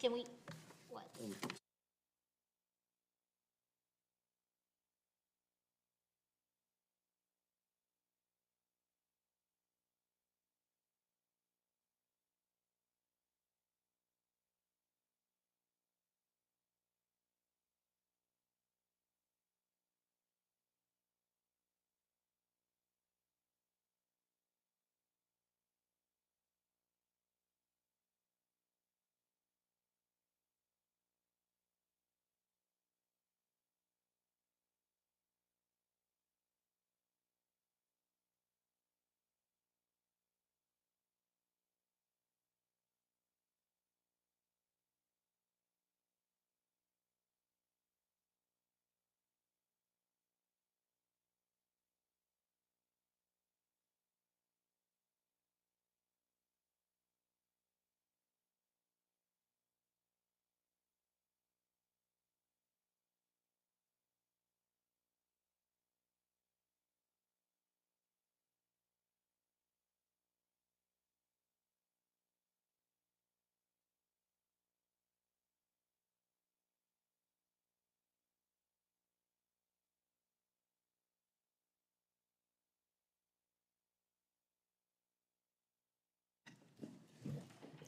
Can we, what?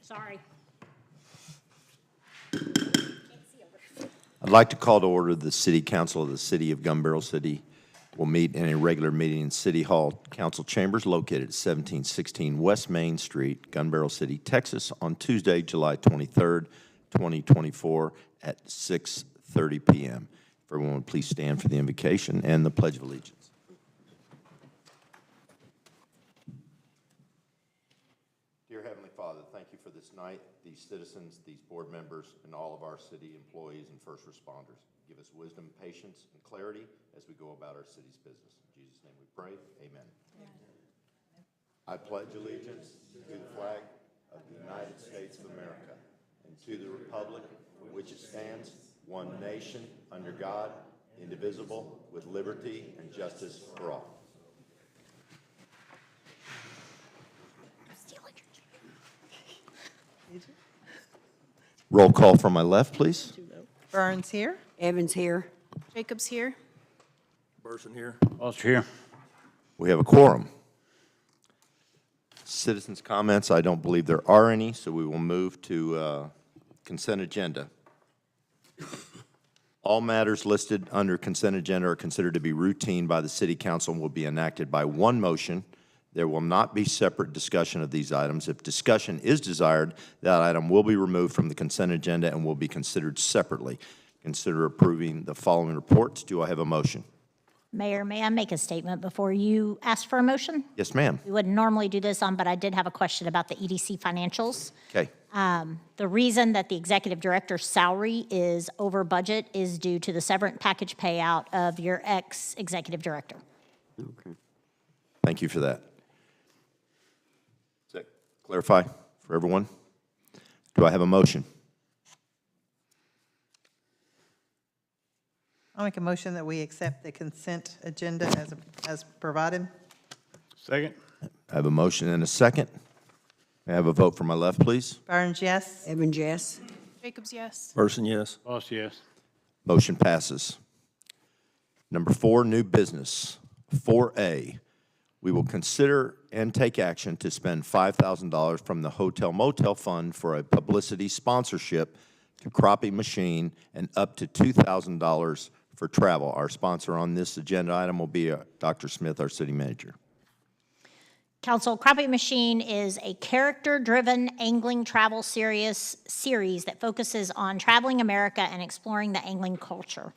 Sorry. I'd like to call to order the City Council of the City of Gun Barrel City. Will meet in a regular meeting in City Hall Council Chambers located at 1716 West Main Street, Gun Barrel City, Texas, on Tuesday, July 23rd, 2024, at 6:30 p.m. If everyone would please stand for the invocation and the Pledge of Allegiance. Dear Heavenly Father, thank you for this night, these citizens, these board members, and all of our city employees and first responders. Give us wisdom, patience, and clarity as we go about our city's business. In Jesus' name we pray. Amen. I pledge allegiance to the flag of the United States of America and to the republic for which it stands, one nation, under God, indivisible, with liberty and justice for all. Roll call from my left, please. Burns here. Evans here. Jacobs here. Person here. Foster here. We have a quorum. Citizens' comments, I don't believe there are any, so we will move to consent agenda. All matters listed under consent agenda are considered to be routine by the City Council and will be enacted by one motion. There will not be separate discussion of these items. If discussion is desired, that item will be removed from the consent agenda and will be considered separately. Consider approving the following reports. Do I have a motion? Mayor, may I make a statement before you ask for a motion? Yes, ma'am. We wouldn't normally do this but I did have a question about the EDC financials. Okay. The reason that the executive director's salary is over budget is due to the severance package payout of your ex-executive director. Okay. Thank you for that. Does that clarify for everyone? Do I have a motion? I'll make a motion that we accept the consent agenda as provided. Second. I have a motion and a second. May I have a vote from my left, please? Burns, yes. Evans, yes. Jacobs, yes. Person, yes. Foster, yes. Motion passes. Number 4, new business. 4A, we will consider and take action to spend $5,000 from the Hotel Motel Fund for a publicity sponsorship to Crappie Machine and up to $2,000 for travel. Our sponsor on this agenda item will be Dr. Smith, our city manager. Council, Crappie Machine is a character-driven angling travel series that focuses on traveling America and exploring the angling culture.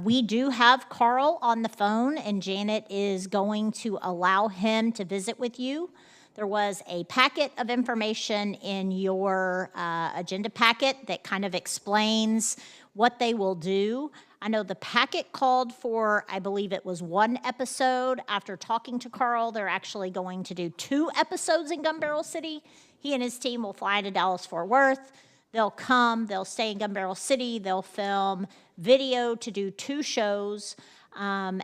We do have Carl on the phone, and Janet is going to allow him to visit with you. There was a packet of information in your agenda packet that kind of explains what they will do. I know the packet called for, I believe it was 1 episode. After talking to Carl, they're actually going to do 2 episodes in Gun Barrel City. He and his team will fly to Dallas-Fort Worth. They'll come, they'll stay in Gun Barrel City, they'll film video to do 2 shows. And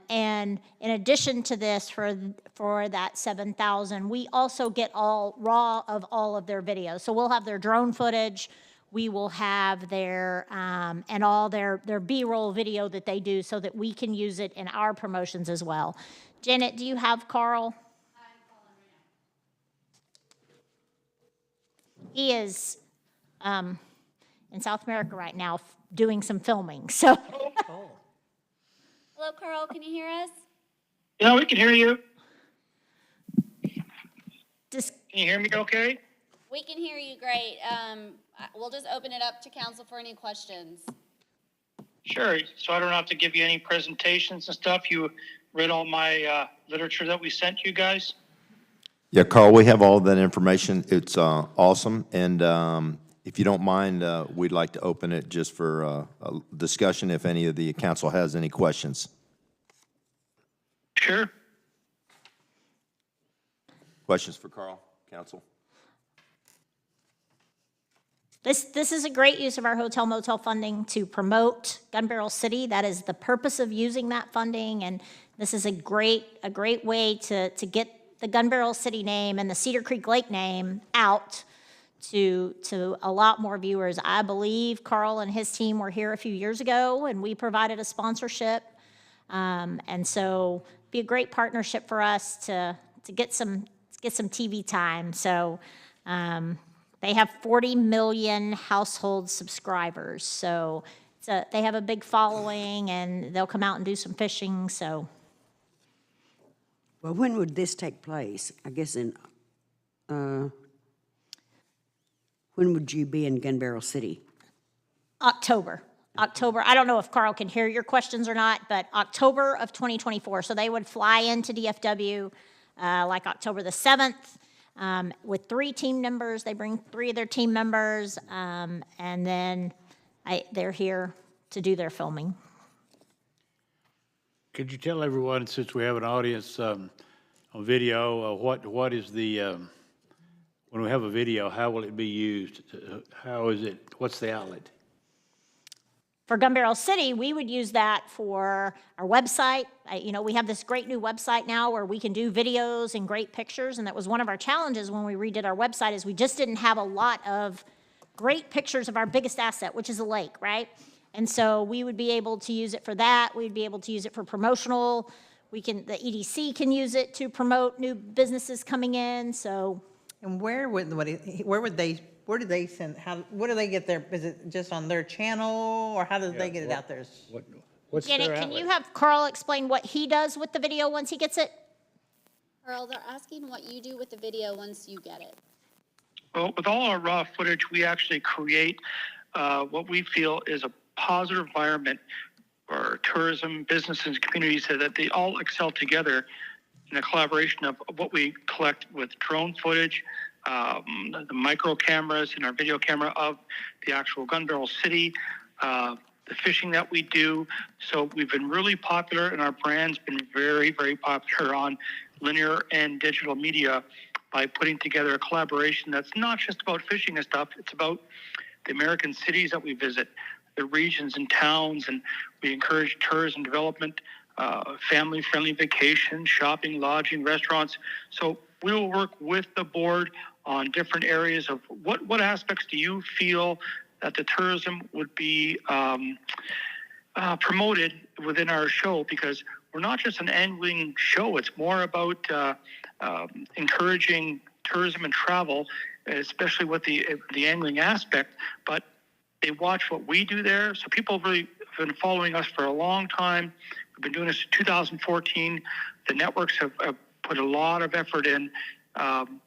in addition to this, for that $7,000, we also get all raw of all of their videos. So we'll have their drone footage, we will have their, and all their B-roll video that they do so that we can use it in our promotions as well. Janet, do you have Carl? He is in South America right now doing some filming, so. Hello, Carl, can you hear us? Yeah, we can hear you. Just, Can you hear me okay? We can hear you great. We'll just open it up to council for any questions. Sure. So I don't have to give you any presentations and stuff. You read all my literature that we sent you guys? Yeah, Carl, we have all that information. It's awesome. And if you don't mind, we'd like to open it just for a discussion if any of the council has any questions. Sure. Questions for Carl, council? this is a great use of our hotel motel funding to promote Gun Barrel City. That is the purpose of using that funding, and this is a great way to get the Gun Barrel City name and the Cedar Creek Lake name out to a lot more viewers. I believe Carl and his team were here a few years ago, and we provided a sponsorship. And so be a great partnership for us to get some TV time. So they have 40 million household subscribers. So they have a big following, and they'll come out and do some fishing. So Well, when would this take place? I guess when would you be in Gun Barrel City? October. I don't know if Carl can hear your questions or not, but October of 2024. So they would fly into DFW like October the 7th with 3 team members. They bring 3 of their team members, and then they're here to do their filming. Could you tell everyone, since we have an audience on video, what is the, when we have a video, how will it be used? How is it, what's the outlet? For Gun Barrel City, we would use that for our website. We have this great new website now where we can do videos and great pictures, and that was one of our challenges when we redid our website, is we just didn't have a lot of great pictures of our biggest asset, which is a lake, right? And so we would be able to use it for that. We'd be able to use it for promotional. The EDC can use it to promote new businesses coming in, so. And where do they send, what do they get there? Is it just on their channel, or how do they get it out there? What's their Janet, outlet? can you have Carl explain what he does with the video once he gets it? Carl, they're asking what you do with the video once you get it. Well, with all our raw footage, we actually create what we feel is a positive environment for tourism, businesses, and communities, so that they all excel together in a collaboration of what we collect with drone footage, the micro cameras and our video camera of the actual Gun Barrel City, the fishing that we do. So we've been really popular, and our brand's been very, very popular on linear and digital media by putting together a collaboration that's not just about fishing and stuff. It's about the American cities that we visit, the regions and towns, and we encourage tourism development, family-friendly vacation, shopping, lodging, restaurants. So we will work with the board on different areas of what aspects do you feel that the tourism would be promoted within our show, because we're not just an angling show. It's more about encouraging tourism and travel, especially with the angling aspect. But they watch what we do there. So people really have been following us for a long time. We've been doing this since 2014. The networks have put a lot of effort in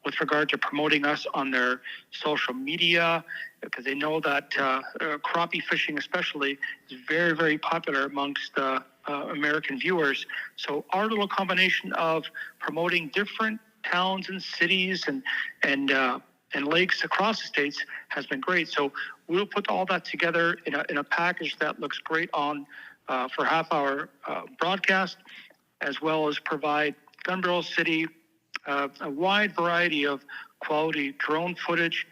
with regard to promoting us on their social media, because they know that crappie fishing especially is very, very popular amongst American viewers. So our little combination of promoting different towns and cities and lakes across the states has been great. So we'll put all that together in a package that looks great on for half-hour broadcast, as well as provide Gun Barrel City a wide variety of quality drone footage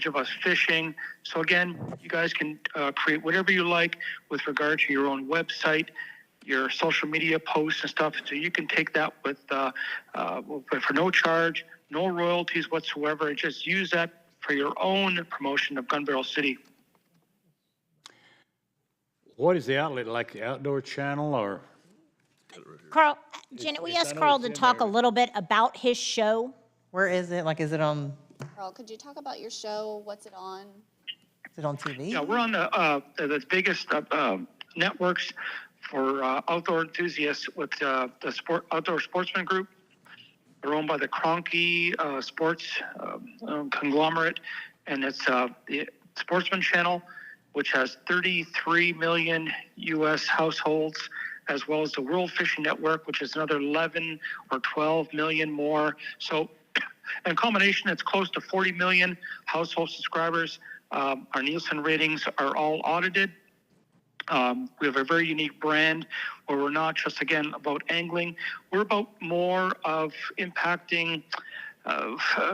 of us fishing. So again, you guys can create whatever you like with regard to your own website, your social media posts and stuff. So you can take that with for no charge, no royalties whatsoever, and just use that for your own promotion of Gun Barrel City. What is the outlet, like the Outdoor Channel or? Carl, Janet, we it's- I asked know Carl it's to in talk a there. little bit about his show. Where is it? Like, is it on Carl, could you talk about your show? What's it on? TV? Yeah, we're on the biggest networks for outdoor enthusiasts with the Outdoor Sportsman Group. They're owned by the Kroenke Sports conglomerate, and it's the Sportsman Channel, which has 33 million U.S. households, as well as the World Fishing Network, which is another 11 or 12 million more. So in combination, it's close to 40 million household subscribers. Our Nielsen ratings are all audited. We have a very unique brand where we're not just, again, about angling. We're about more of impacting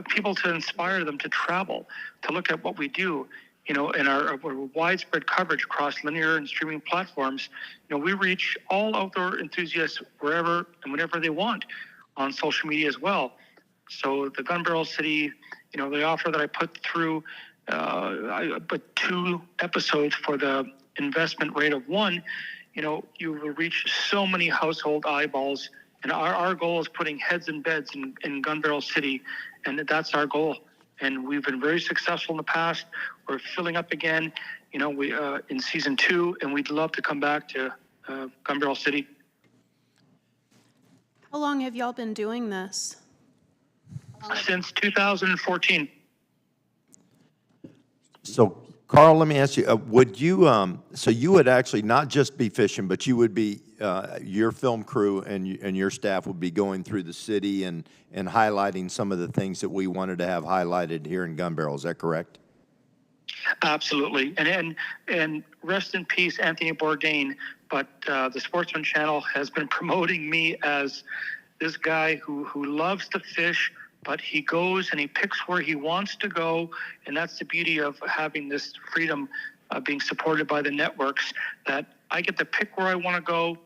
people to inspire them to travel, to look at what we do. You know, in our widespread coverage across linear and streaming platforms, you know, we reach all outdoor enthusiasts wherever and whenever they want on social media as well. So the Gun Barrel City, you know, the offer that I put through, I put 2 episodes for the investment rate of 1, you know, you will reach so many household eyeballs. And our goal is putting heads in beds in Gun Barrel City, and that's our goal. And we've been very successful in the past. We're filling up again, you know, we in season 2, and we'd love to come back to Gun Barrel City. How long have y'all been doing this? Since 2014. So, Carl, let me ask you, would you, so you would actually not just be fishing, but you would be, your film crew and your staff would be going through the city and highlighting some of the things that we wanted to have highlighted here in Gun Barrel, is that correct? Absolutely. And rest in peace, Anthony Bourdain. But the Sportsman Channel has been promoting me as this guy who loves to fish, but he goes and he picks where he wants to go. And that's the beauty of having this freedom being supported by the networks, that I get to pick where I want to go.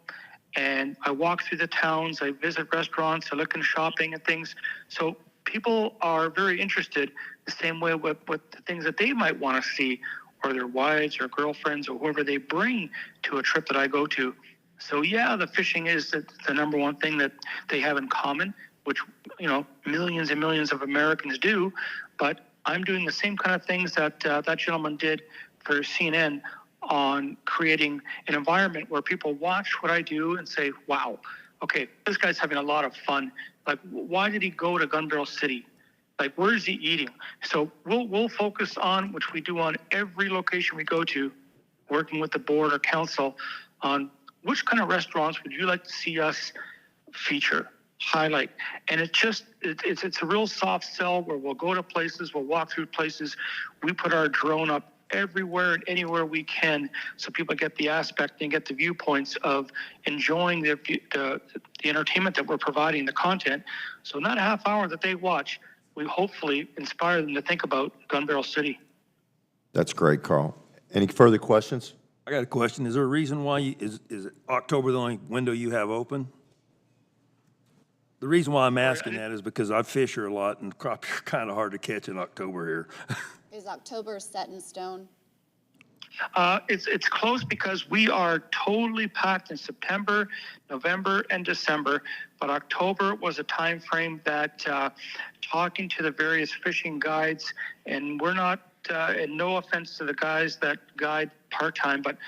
And I walk through the towns, I visit restaurants, I look in shopping and things. So people are very interested the same way with the things that they might want to see, or their wives or girlfriends or whoever they bring to a trip that I go to. So yeah, the fishing is the number one thing that they have in common, which, you know, millions and millions of Americans do. But I'm doing the same kind of things that that gentleman did for CNN on creating an environment where people watch what I do and say, wow, okay, this guy's having a lot of fun. Like, why did he go to Gun Barrel City? Like, where is he eating? So we'll focus on, which we do on every location we go to, working with the board or council on which kind of restaurants would you like to see us feature, highlight. And it's a real soft sell where we'll go to places, we'll walk through places. We put our drone up everywhere and anywhere we can so people get the aspect and get the viewpoints of enjoying the entertainment that we're providing, the content. So not a half hour that they watch, we hopefully inspire them to think about Gun Barrel City. That's great, Carl. Any further questions? I got a question. Is there a reason why is October the only window you have open? The reason why I'm asking that is because I fish here a lot, and crappie are kind of hard to catch in October here. Is October set in stone? It's close because we are totally packed in September, November, and December. But October was a time frame that talking to the various fishing guides, and we're not, and no offense to the guys that guide part-time, but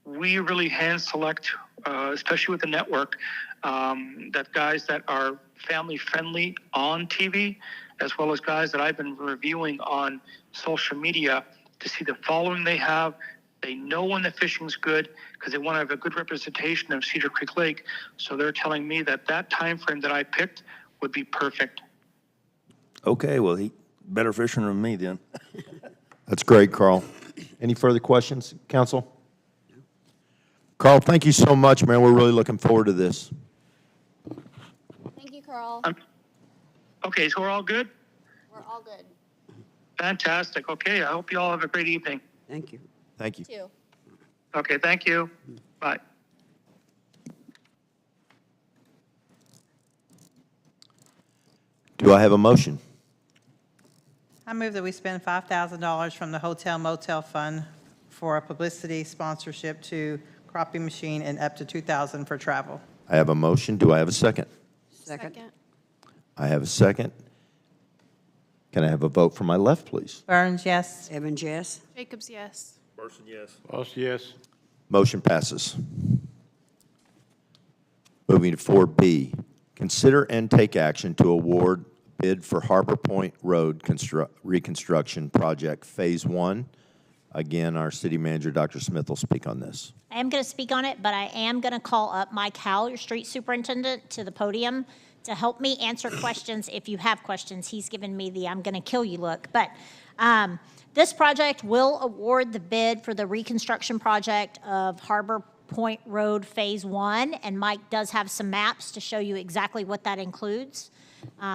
we really hand select, especially with the network, that guys that are family friendly on TV, as well as guys that I've been reviewing on social media to see the following they have. They know when the fishing's good because they want to have a good representation of Cedar Creek Lake. So they're telling me that time frame that I picked would be perfect. Okay, well, he better fishing than me then. That's great, Carl. Any further questions, council? Carl, thank you so much, man. We're really looking forward to this. Thank you, Carl. Okay, so we're all good? We're all good. Fantastic. Okay, I hope you all have a great evening. Thank you. Thank you. Two. Okay, thank you. Bye. Do I have a motion? I move that we spend $5,000 from the Hotel Motel Fund for a publicity sponsorship to Crappie Machine and up to $2,000 for travel. I have a motion. Do I have a second? Second. I have a second. Can I have a vote from my left, please? Burns, yes. Evans, yes. Jacobs, yes. Person, yes. Boss, yes. Motion passes. Moving to 4B, consider and take action to award bid for Harbor Point Road Reconstruction Project Phase 1. Again, our city manager, Dr. Smith, will speak on this. I am going to speak on it, but I am going to call up Mike Howell, your street superintendent, to the podium to help me answer questions if you have questions. He's given me the I'm going to kill you look. But this project will award the bid for the reconstruction project of Harbor Point Road Phase 1, and Mike does have some maps to show you exactly what that includes.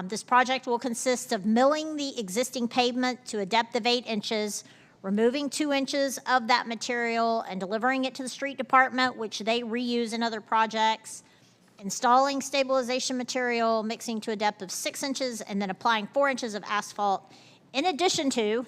This project will consist of milling the existing pavement to a depth of 8 inches, removing 2 inches of that material and delivering it to the street department, which they reuse in other projects, installing stabilization material, mixing to a depth of 6 inches, and then applying 4 inches of asphalt, in addition to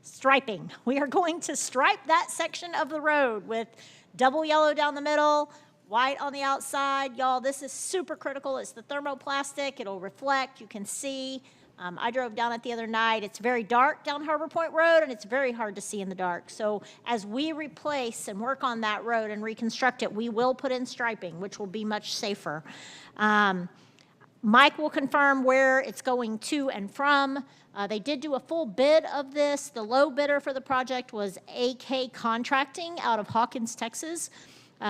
striping. We are going to stripe that section of the road with double yellow down the middle, white on the outside. Y'all, this is super critical. It's the thermoplastic. It'll reflect. You can see. I drove down it the other night. It's very dark down Harbor Point Road, and it's very hard to see in the dark. So as we replace and work on that road and reconstruct it, we will put in striping, which will be much safer. Mike will confirm where it's going to and from. They did do a full bid of this. The low bidder for the project was AK Contracting out of Hawkins, Texas.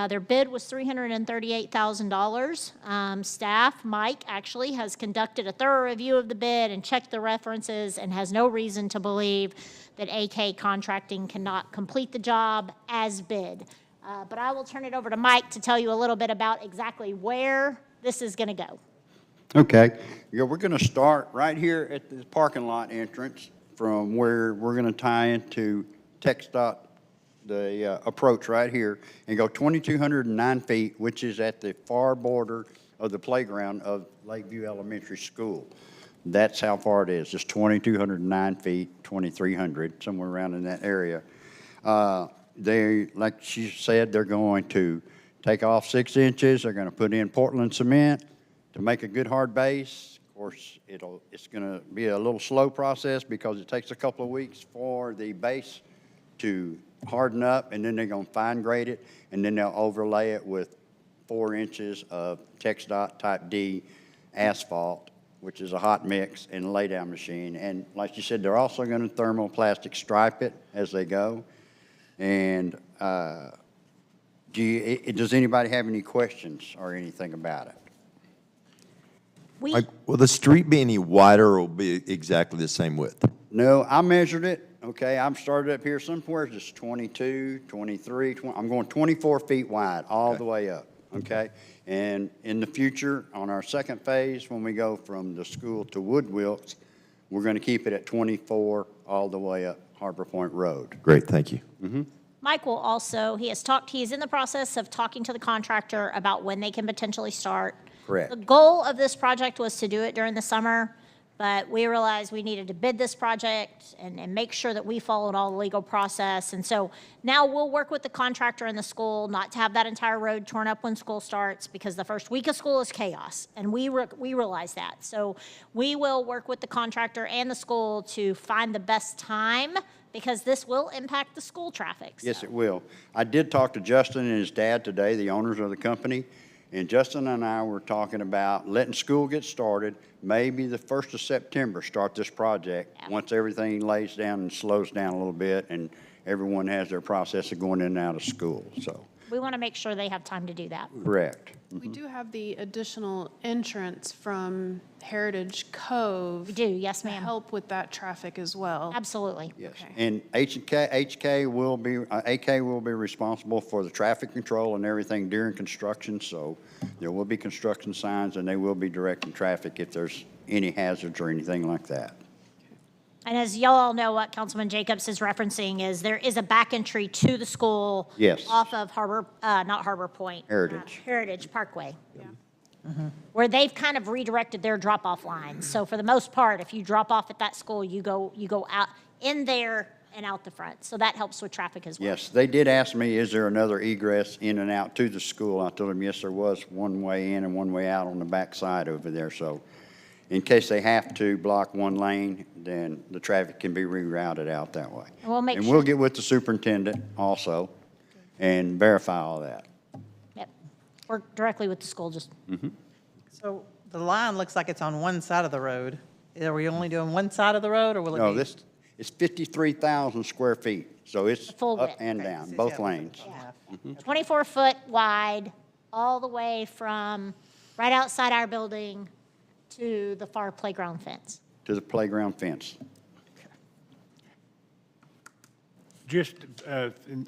Their bid was $338,000. Staff, Mike, actually has conducted a thorough review of the bid and checked the references and has no reason to believe that AK Contracting cannot complete the job as bid. But I will turn it over to Mike to tell you a little bit about exactly where this is going to go. Okay, yeah, we're going to start right here at the parking lot entrance from where we're going to tie into TxDOT, the approach right here, and go 2,209 feet, which is at the far border of the playground of Lakeview Elementary School. That's how far it is, just 2,209 feet, 2,300, somewhere around in that area. They, like she said, they're going to take off 6 inches. They're going to put in Portland cement to make a good hard base. Of course, it's going to be a little slow process because it takes a couple of weeks for the base to harden up, and then they're going to fine grade it, and then they'll overlay it with 4 inches of TxDOT Type D asphalt, which is a hot mix and a lay-down machine. And like you said, they're also going to thermoplastic stripe it as they go. And does anybody have any questions or anything about it? Mike, will the street be any wider or will be exactly the same width? No, I measured it. Okay, I'm started up here somewhere just 22, 23, I'm going 24 feet wide all the way up, okay? And in the future, on our second phase, when we go from the school to Woodwilts, we're going to keep it at 24 all the way up Harbor Point Road. Great, thank you. Mike will also, he's in the process of talking to the contractor about when they can potentially start. Correct. The goal of this project was to do it during the summer, but we realized we needed to bid this project and make sure that we followed all the legal process. And so now we'll work with the contractor and the school not to have that entire road torn up when school starts, because the first week of school is chaos, and we realize that. So we will work with the contractor and the school to find the best time, because this will impact the school traffic. Yes, it will. I did talk to Justin and his dad today, the owners of the company, and Justin and I were talking about letting school get started, maybe the 1st of September, start this project, once everything lays down and slows down a little bit and everyone has their process of going in and out of school, so. We want to make sure they have time to do that. Correct. We do have the additional entrance from Heritage Cove. We do, yes, To ma'am. help with that traffic as well. Absolutely. Yes, Okay. and AK will be responsible for the traffic control and everything during construction, so there will be construction signs and they will be directing traffic if there's any hazards or anything like that. And as y'all all know, what Councilman Jacobs is referencing is there is a back entry to the school. Yes. Off of not Harbor Point. Heritage. Heritage Parkway. where they've kind of redirected their drop-off lines. So for the most part, if you drop off at that school, you go out in there and out the front. So that helps with traffic as well. Yes, they did ask me, is there another egress in and out to the school? I told them, yes, there was, one way in and one way out on the back side over there. So in case they have to block one lane, then the traffic can be rerouted out that way. And we'll make And sure- we'll get with the superintendent also and verify all that. Yep. Work directly with the school, just, So the line looks like it's on one side of the road. Are we only doing one side of the road, or will it be? No, this is 53,000 square feet, so it's full up width. and down, both lanes. 24-foot wide, all the way from right outside our building to the far playground fence. To the playground fence. Just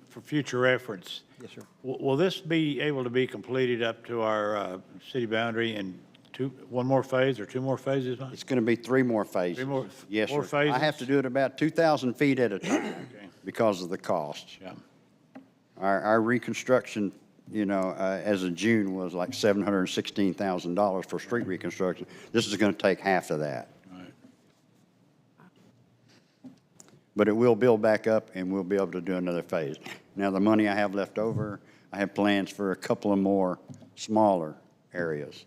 for future reference. Yes, sir. Will this be able to be completed up to our city boundary in one more phase or two more phases, Mike? It's going to be 3 more phases. 3 more, Yes, more sir. phases? I have to do it about 2,000 feet at a time because of the cost. Yeah. Our reconstruction, as of June was like $716,000 for street reconstruction. This is going to take half of that. Right. But it will build back up and we'll be able to do another phase. Now, the money I have left over, I have plans for a couple of more smaller areas.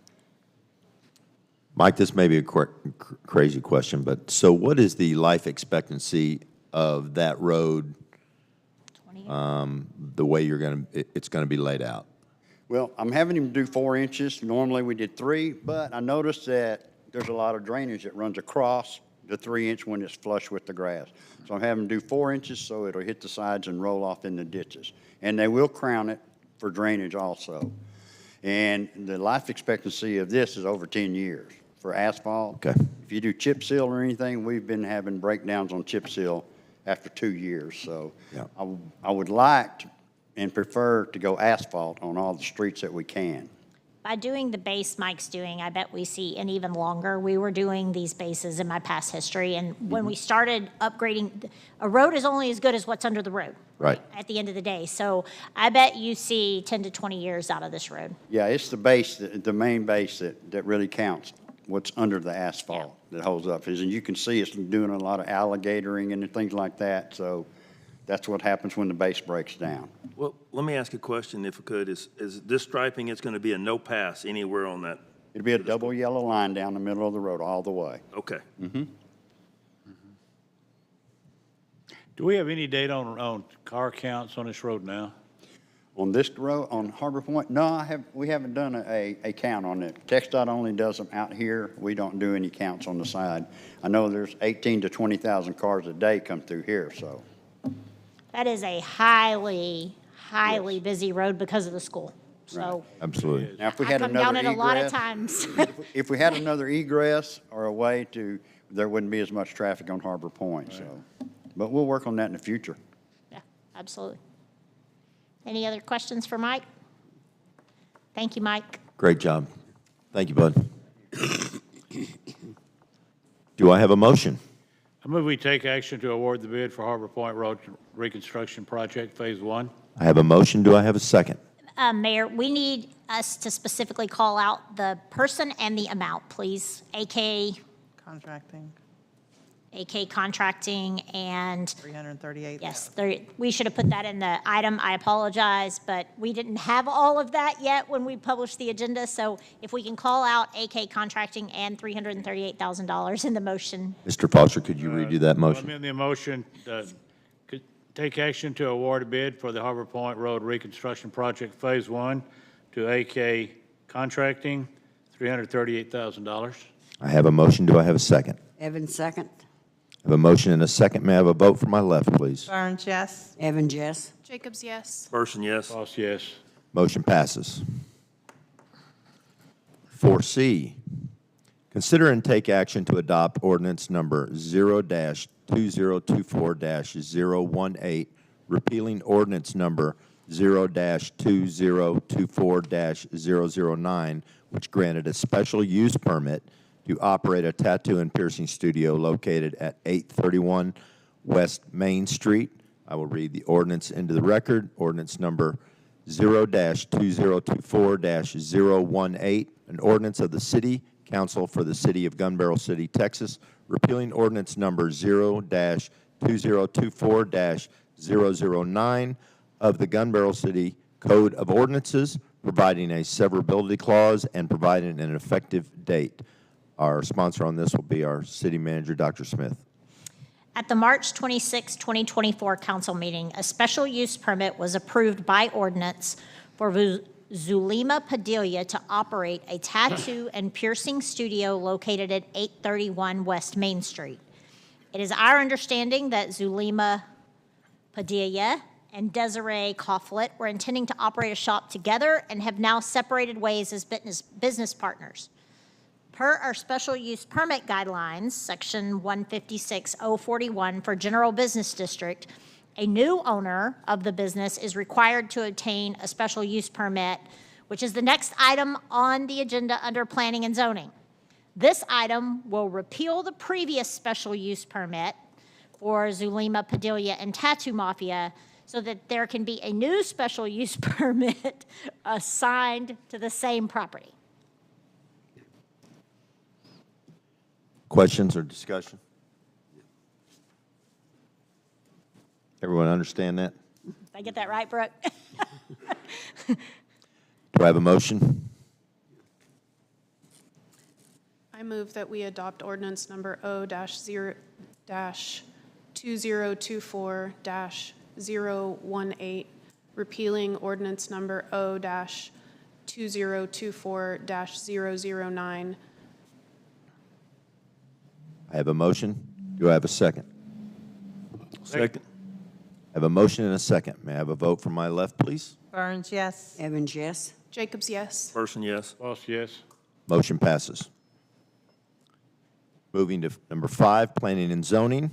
Mike, this may be a crazy question, but so what is the life expectancy of that road, 20 years. the way it's going to be laid out? Well, I'm having him do 4 inches. Normally, we did 3, but I noticed that there's a lot of drainage that runs across the 3-inch when it's flush with the grass. So I'm having him do 4 inches so it'll hit the sides and roll off in the ditches. And they will crown it for drainage also. And the life expectancy of this is over 10 years for asphalt. Okay. If you do chip seal or anything, we've been having breakdowns on chip seal after 2 years. So Yeah. I would like and prefer to go asphalt on all the streets that we can. By doing the base Mike's doing, I bet we see an even longer. We were doing these bases in my past history, and when we started upgrading, a road is only as good as what's under the road. Right. At the end of the day. So I bet you see 10 to 20 years out of this road. Yeah, it's the base, the main base that really counts, what's under the asphalt that holds up. And you can see it's doing a lot of alligatoring and things like that, so that's what happens when the base breaks down. Well, let me ask a question, if I could. Is this striping, it's going to be a no pass anywhere on that? It'll be a double yellow line down the middle of the road all the way. Okay. Do we have any data on car counts on this road now? On this road, on Harbor Point, no, we haven't done a count on it. TxDOT only does them out here. We don't do any counts on the side. I know there's 18 to 20,000 cars a day come through here, so. That is a highly busy road because of the school. So Absolutely. Now, if we I had come down another it a lot of egress, times. if we had another egress or a way to, there wouldn't be as much traffic on Harbor Point, so. But we'll work on that in the future. Yeah, absolutely. Any other questions for Mike? Thank you, Mike. Great job. Thank you, bud. Do I have a motion? I move we take action to award the bid for Harbor Point Road Reconstruction Project Phase 1. I have a motion. Do I have a second? Mayor, we need us to specifically call out the person and the amount, please. AK Contracting and, 338. yes, we should have put that in the item. I apologize, but we didn't have all of that yet when we published the agenda. So if we can call out AK Contracting and $338,000 in the motion. Mr. Foster, could you redo that motion? Amend the motion, could take action to award a bid for the Harbor Point Road Reconstruction Project Phase 1 to AK Contracting, $338,000. I have a motion. Do I have a second? Evans, second. I have a motion and a second. May I have a vote from my left, please? Burns, yes. Evans, yes. Jacobs, yes. Person, yes. Boss, yes. Motion passes. 4C, consider and take action to adopt ordinance number 0-2024-018, repealing ordinance number 0-2024-009, which granted a special use permit to operate a tattoo and piercing studio located at 831 West Main Street. I will read the ordinance into the record. Ordinance number 0-2024-018, an ordinance of the City Council for the City of Gun Barrel City, Texas, repealing ordinance number 0-2024-009 of the Gun Barrel City Code of Ordinances, providing a severability clause and providing an effective date. Our sponsor on this will be our city manager, Dr. Smith. At the March 26, 2024 council meeting, a special use permit was approved by ordinance for Zulema Padilla to operate a tattoo and piercing studio located at 831 West Main Street. It is our understanding that Zulema Padilla and Desiree Coughlett were intending to operate a shop together and have now separated ways as business partners. Per our special use permit guidelines, section 156.041 for general business district, a new owner of the business is required to obtain a special use permit, which is the next item on the agenda under planning and zoning. This item will repeal the previous special use permit for Zulema Padilla and Tattoo Mafia so that there can be a new special use permit assigned to the same property. Questions or discussion? Everyone understand that? Did I get that right, Brooke? Do I have a motion? I move that we adopt ordinance number O-2024-018, repealing ordinance number O-2024-009. I have a motion. Do I have a second? Second. I have a motion and a second. May I have a vote from my left, please? Burns, yes. Evans, yes. Jacobs, yes. Person, yes. Boss, yes. Motion passes. Moving to number 5, planning and zoning.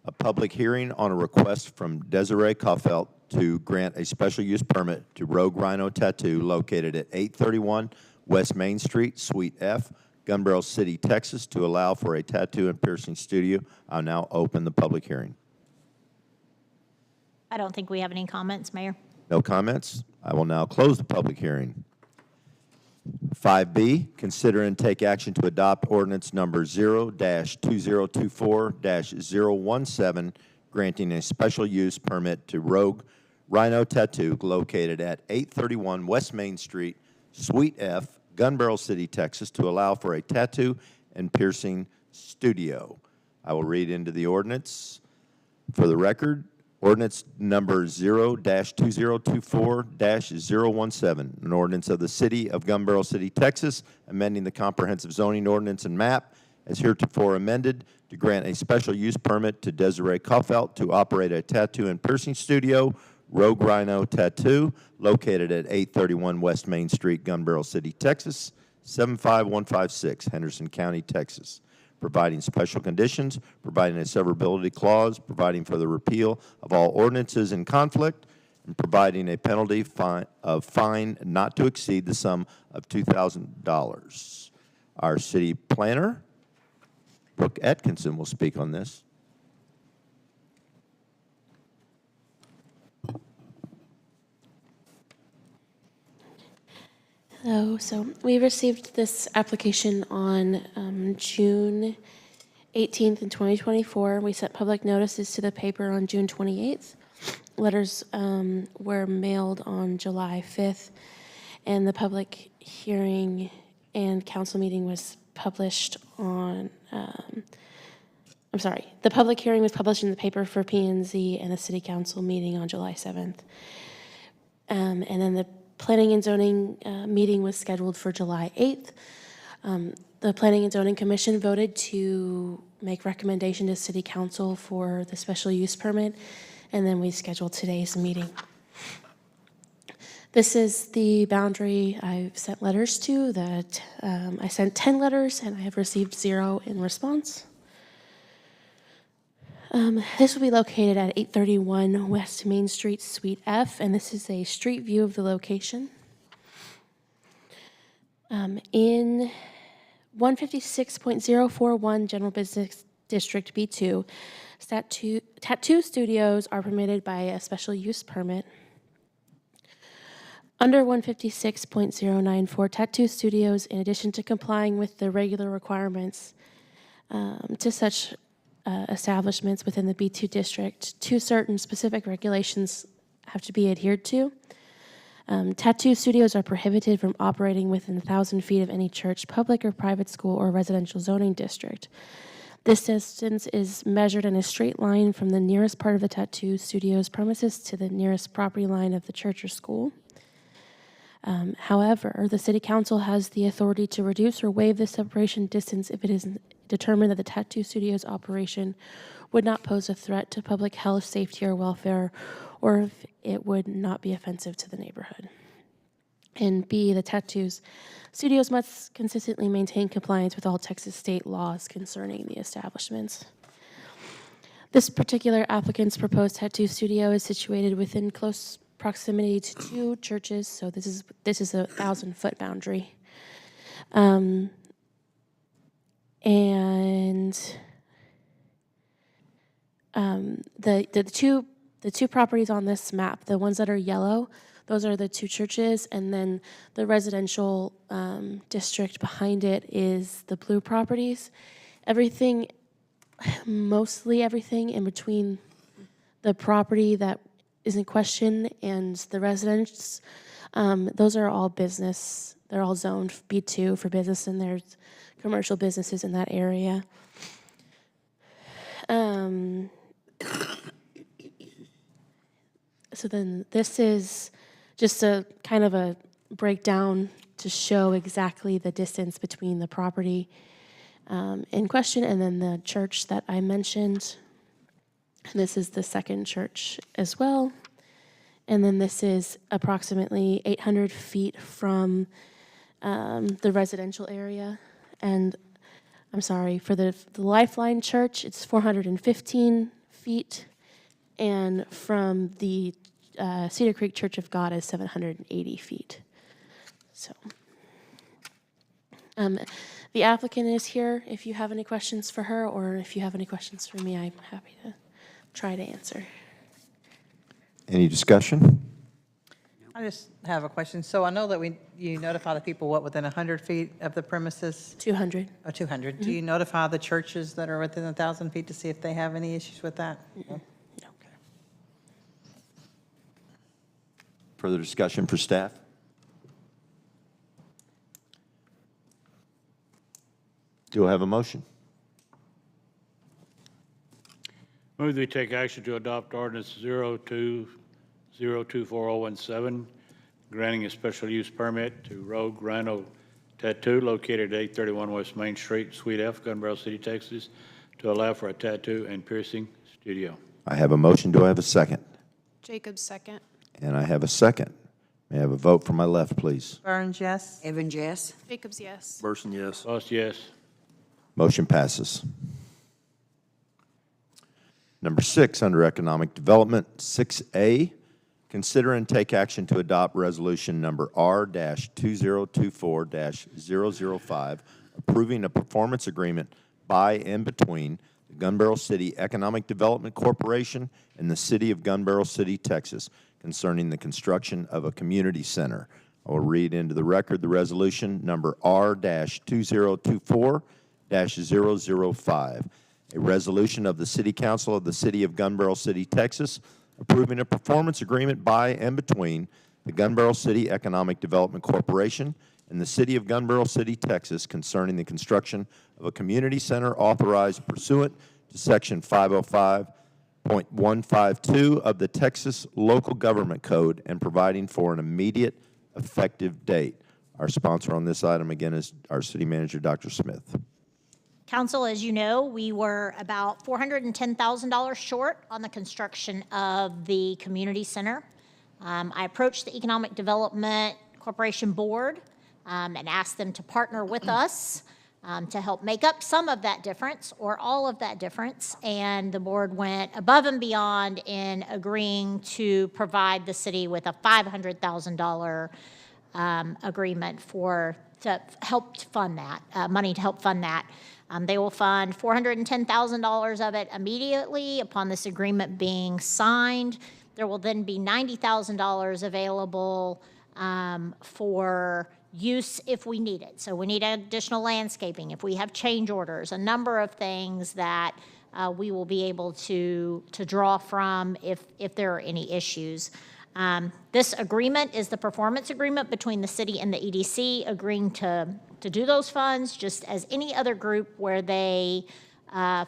A public hearing on a request from Desiree Coughlett to grant a special use permit to Rogue Rhino Tattoo located at 831 West Main Street, Suite F, Gun Barrel City, Texas, to allow for a tattoo and piercing studio. I'll now open the public hearing. I don't think we have any comments, Mayor. No comments? I will now close the public hearing. 5B, consider and take action to adopt ordinance number 0-2024-017, granting a special use permit to Rogue Rhino Tattoo located at 831 West Main Street, Suite F, Gun Barrel City, Texas, to allow for a tattoo and piercing studio. I will read into the ordinance. For the record, ordinance number 0-2024-017, an ordinance of the City of Gun Barrel City, Texas, amending the comprehensive zoning ordinance and map as heretofore amended to grant a special use permit to Desiree Coughlett to operate a tattoo and piercing studio, Rogue Rhino Tattoo, located at 831 West Main Street, Gun Barrel City, Texas, 75156, Henderson County, Texas. Providing special conditions, providing a severability clause, providing for the repeal of all ordinances in conflict, and providing a penalty fine not to exceed the sum of $2,000. Our city planner, Brooke Atkinson, will speak on this. Hello. So we received this application on June 18th in 2024. We sent public notices to the paper on June 28th. Letters were mailed on July 5th, and the public hearing and council meeting was published on, the public hearing was published in the paper for P&Z and the city council meeting on July 7th. And then the Planning and Zoning meeting was scheduled for July 8th. The Planning and Zoning Commission voted to make recommendation to City Council for the special use permit, and then we scheduled today's meeting. This is the boundary I've sent letters to. That I sent 10 letters, and I have received 0 in response. This will be located at 831 West Main Street, Suite F, and this is a street view of the location. In 156.041 General Business District B2, tattoo studios are permitted by a special use permit. Under 156.094, tattoo studios, in addition to complying with the regular requirements to such establishments within the B2 district, two certain specific regulations have to be adhered to. Tattoo studios are prohibited from operating within 1,000 feet of any church, public or private school, or residential zoning district. This distance is measured in a straight line from the nearest part of the tattoo studio's premises to the nearest property line of the church or school. However, the City Council has the authority to reduce or waive the separation distance if it is determined that the tattoo studio's operation would not pose a threat to public health, safety, or welfare, or if it would not be offensive to the neighborhood. And B, the tattoo studios must consistently maintain compliance with all Texas state laws concerning the establishments. This particular applicant's proposed tattoo studio is situated within close proximity to two churches, so this is a 1,000-foot boundary. And the two properties on this map, the ones that are yellow, those are the two churches, and then the residential district behind it is the blue properties. Mostly everything in between the property that is in question and the residents, those are all business. They're all zoned B2 for business, and there's commercial businesses in that area. So then this is just a kind of a breakdown to show exactly the distance between the property in question and then the church that I mentioned. This is the second church as well. And then this is approximately 800 feet from the residential area. And I'm sorry, for the Lifeline Church, it's 415 feet. And from the Cedar Creek Church of God is 780 feet. So the applicant is here. If you have any questions for her, or if you have any questions for me, I'm happy to try to answer. Any discussion? I just have a question. So I know that you notify the people, within 100 feet of the premises? 200. Oh, 200. Do you notify the churches that are within 1,000 feet to see if they have any issues with that? No. Further discussion for staff? Do I have a motion? Move that we take action to adopt ordinance 02024017, granting a special use permit to Rogue Rhino Tattoo located at 831 West Main Street, Suite F, Gun Barrel City, Texas, to allow for a tattoo and piercing studio. I have a motion. Do I have a second? Jacobs, second. And I have a second. May I have a vote from my left, please? Burns, yes. Evans, yes. Jacobs, yes. Burson, yes. Lost, yes. Motion passes. Number 6, under Economic Development, 6A, consider and take action to adopt resolution number R-2024-005, approving a performance agreement by and between the Gun Barrel City Economic Development Corporation and the City of Gun Barrel City, Texas, concerning the construction of a community center. I will read into the record the resolution number R-2024-005. A resolution of the City Council of the City of Gun Barrel City, Texas, approving a performance agreement by and between the Gun Barrel City Economic Development Corporation and the City of Gun Barrel City, Texas, concerning the construction of a community center authorized pursuant to Section 505.152 of the Texas Local Government Code and providing for an immediate effective date. Our sponsor on this item, again, is our City Manager, Dr. Smith. Council, as you know, we were about $410,000 short on the construction of the community center. I approached the Economic Development Corporation Board and asked them to partner with us to help make up some of that difference or all of that difference. And the board went above and beyond in agreeing to provide the city with a $500,000 agreement to help fund that, money to help fund that. They will fund $410,000 of it immediately upon this agreement being signed. There will then be $90,000 available for use if we need it. So we need additional landscaping, if we have change orders, a number of things that we will be able to draw from if there are any issues. This agreement is the performance agreement between the city and the EDC agreeing to do those funds, just as any other group where they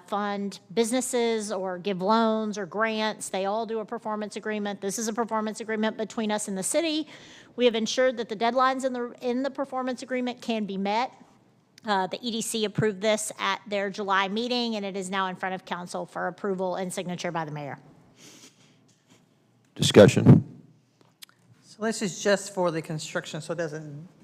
fund businesses or give loans or grants. They all do a performance agreement. This is a performance agreement between us and the city. We have ensured that the deadlines in the performance agreement can be met. The EDC approved this at their July meeting, and it is now in front of council for approval and signature by the mayor. Discussion. So this is just for the construction, so it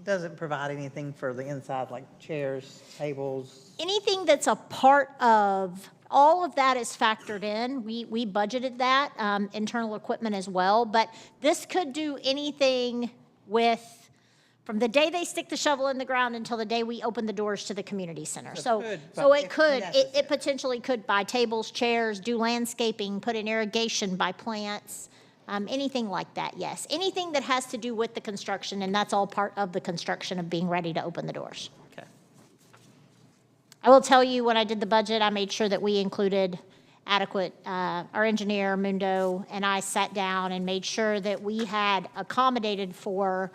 doesn't provide anything for the inside, like chairs, tables? Anything that's a part of, all of that is factored in. We budgeted that, internal equipment as well, but this could do anything with, from the day they stick the shovel in the ground until the day we open the doors to the community center. So it potentially could buy tables, chairs, do landscaping, put in irrigation, buy plants, anything like that, yes. Anything that has to do with the construction, and that's all part of the construction of being ready to open the doors. Okay. I will tell you, when I did the budget, I made sure that we included adequate, our engineer, Mundo, and I sat down and made sure that we had accommodated for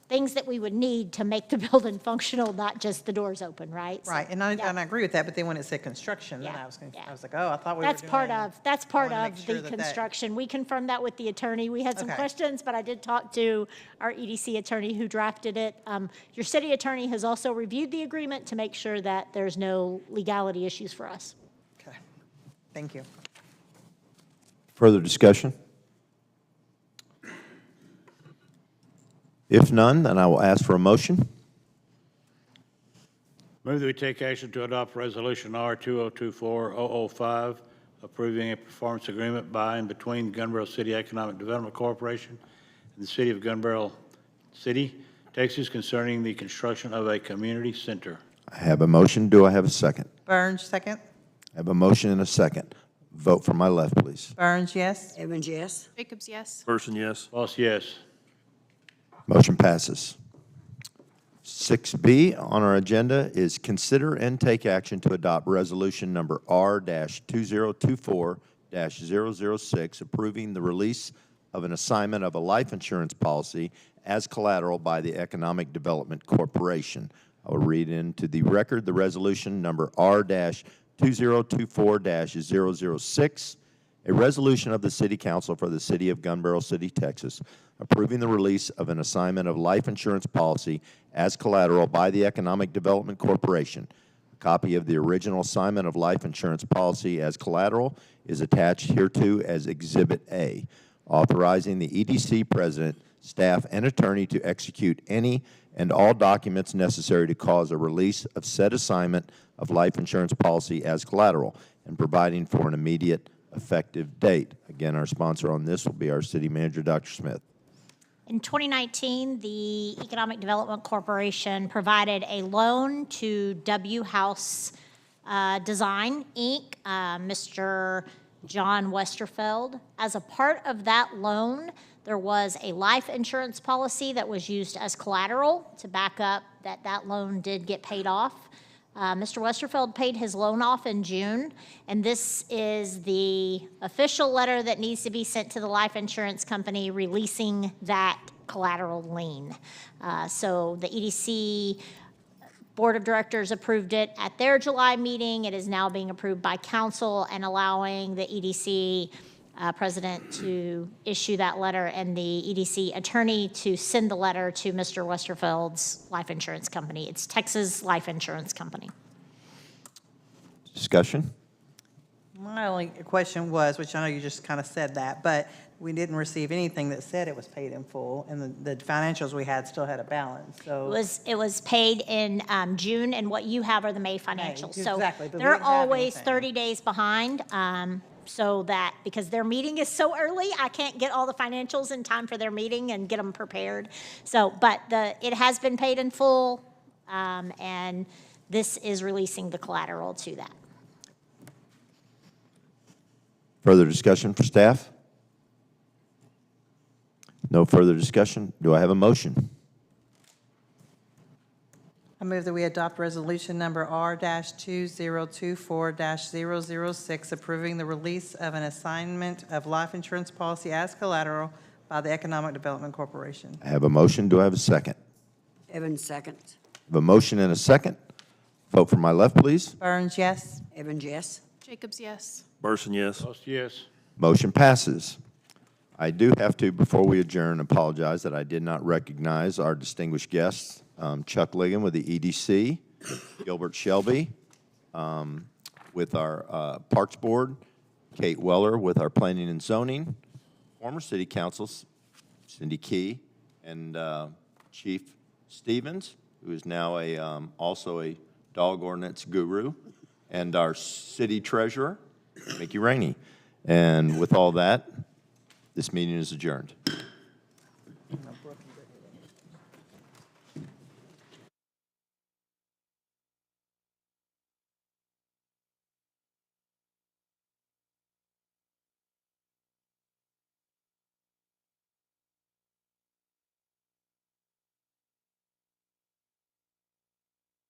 things that we would need to make the building functional, not just the doors open, right? Right, and I agree with that, but then when it said construction, then Yeah, I was yeah. like, oh, I thought we were doing. That's part wanna make of sure the that construction. We confirmed that with the attorney. We had some Okay. questions, but I did talk to our EDC attorney who drafted it. Your city attorney has also reviewed the agreement to make sure that there's no legality issues for us. Okay, thank you. Further discussion? If none, then I will ask for a motion. Move that we take action to adopt Resolution R 2024-005, approving a performance agreement by and between Gunbarrel City Economic Development Corporation and the City of Gunbarrel City, Texas, concerning the construction of a community center. I have a motion. Do I have a second? Burns, second. I have a motion and a second. Vote from my left, please. Burns, yes. Evans, yes. Jacobs, yes. Person, yes. Boss, yes. Motion passes. 6B on our agenda is consider and take action to adopt resolution number R-2024-006, approving the release of an assignment of a life insurance policy as collateral by the Economic Development Corporation. I will read into the record the resolution number R-2024-006, a resolution of the City Council for the City of Gun Barrel City, Texas, approving the release of an assignment of life insurance policy as collateral by the Economic Development Corporation. A copy of the original assignment of life insurance policy as collateral is attached hereto as Exhibit A, authorizing the EDC president, staff, and attorney to execute any and all documents necessary to cause a release of said assignment of life insurance policy as collateral, and providing for an immediate effective date. Again, our sponsor on this will be our city manager, Dr. Smith. In 2019, the Economic Development Corporation provided a loan to W House Design, Inc., Mr. John Westerfeld. As a part of that loan, there was a life insurance policy that was used as collateral to back up that that loan did get paid off. Mr. Westerfeld paid his loan off in June, and this is the official letter that needs to be sent to the life insurance company releasing that collateral lien. So the EDC Board of Directors approved it at their July meeting. It is now being approved by council and allowing the EDC president to issue that letter and the EDC attorney to send the letter to Mr. Westerfeld's life insurance company. It's Texas Life Insurance Company. Discussion? My only question was, which I know you just kind of said that, but we didn't receive anything that said it was paid in full, and the financials we had still had a balance, so. It was paid in June, and what you have are the May financials. So exactly, but we they're didn't have always anything. 30 days behind, so that, because their meeting is so early, I can't get all the financials in time for their meeting and get them prepared. So, but it has been paid in full, and this is releasing the collateral to that. Further discussion for staff? No further discussion. Do I have a motion? I move that we adopt resolution number R-2024-006, approving the release of an assignment of life insurance policy as collateral by the Economic Development Corporation. I have a motion. Do I have a second? Evans, second. I have a motion and a second. Vote from my left, please. Burns, yes. Evans, yes. Jacobs, yes. Burson, yes. Most yes. Motion passes. I do have to, before we adjourn, apologize that I did not recognize our distinguished guests, Chuck Ligon with the EDC, Gilbert Shelby with our Parks Board, Kate Weller with our Planning and Zoning, former City Councils, Cindy Key, and Chief Stevens, who is now also a dog ordinance guru, and our City Treasurer, Mickey Rainey. And with all that, this meeting is adjourned.